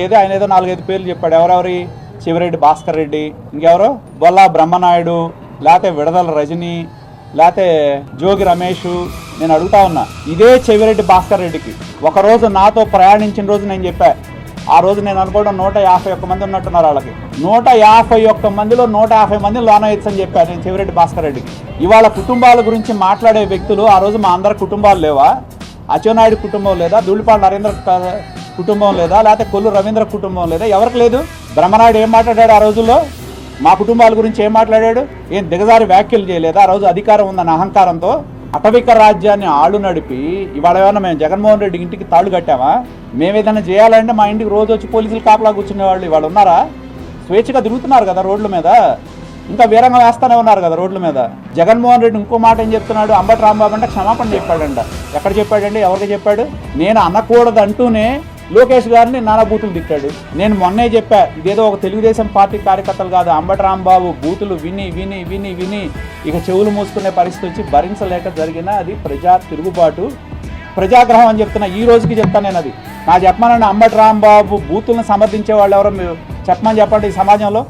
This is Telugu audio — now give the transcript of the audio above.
ఏదో ఆయన ఏదో 4-5 పేర్లు చెప్పాడు. ఎవరెవరి? చెవిరెడ్డి భాస్కర్ రెడ్డి, ఇంకెవరు? బొల్లా బ్రహ్మనాయుడు, లేకపోతే విడదల రజని, లేకపోతే జోగి రమేష్. నేను అడుగుతా ఉన్నా, ఇదే చెవిరెడ్డి భాస్కర్ రెడ్డికి ఒకరోజు నాతో ప్రయాణించిన రోజు నేను చెప్పా. ఆ రోజు నేను అనుకోవడం 151 మంది ఉన్నట్టున్నారు. వాళ్ళకి 151 మందిలో 150 మంది లోన వేయచ్చని చెప్పాను నేను చెవిరెడ్డి భాస్కర్ రెడ్డికి. ఇవాళ కుటుంబాల గురించి మాట్లాడే వ్యక్తులు ఆ రోజు మా అందరి కుటుంబాలు లేవా? అచ్చెన్నాయుడు కుటుంబం లేదా? ధూళిపాల నరేంద్ర కుటుంబం లేదా? లేకపోతే కొల్లు రవీంద్ర కుటుంబం లేదా? ఎవరికి లేదు? బ్రహ్మనాయుడు ఏం మాట్లాడాడు ఆ రోజుల్లో? మా కుటుంబాల గురించి ఏం మాట్లాడాడు? ఏం దిగజారి వ్యాఖ్యలు చేయలేదా? ఆ రోజు అధికారం ఉందన్న అహంకారంతో అటవిక రాజ్యాన్ని ఆళ్ళు నడిపి ఇవాళ ఏమన్నా మేము జగన్మోహన్ రెడ్డి ఇంటికి తాళ్ళు కట్టామా? మేము ఏదైనా చేయాలంటే మా ఇంటికి రోజు వచ్చి పోలీసులు కాపలా కూర్చునేవాళ్ళు ఇవాళ ఉన్నారా? స్వేచ్ఛగా తిరుగుతున్నారు కదా రోడ్ల మీద, ఇంకా వీరంగా వేస్తూనే ఉన్నారు కదా రోడ్ల మీద. జగన్మోహన్ రెడ్డి ఇంకో మాట ఏం చెప్తున్నాడు? అంబటి రాంబాబు అంటే క్షమాపణ చెప్పాడంట. ఎక్కడ చెప్పాడండి? ఎవరికి చెప్పాడు? నేను అనకూడదు అంటూనే లోకేష్ గారిని నానా బూతులు తిట్టాడు. నేను మొన్నే చెప్పా, ఇదేదో ఒక తెలుగుదేశం పార్టీ కార్యకర్తలు కాదు, అంబటి రాంబాబు బూతులు విని విని విని విని ఇక చెవులు మూసుకునే పరిస్థితి వచ్చి భరించలేక జరిగిన అది ప్రజా తిరుగుబాటు, ప్రజాగ్రహం అని చెప్తున్నా. ఈ రోజుకి చెప్తాను నేను అది. నా చెప్పమనండి, అంబటి రాంబాబు బూతులను సమర్థించే వాళ్ళు ఎవరో చెప్పమని చెప్పండి ఈ సమాజంలో.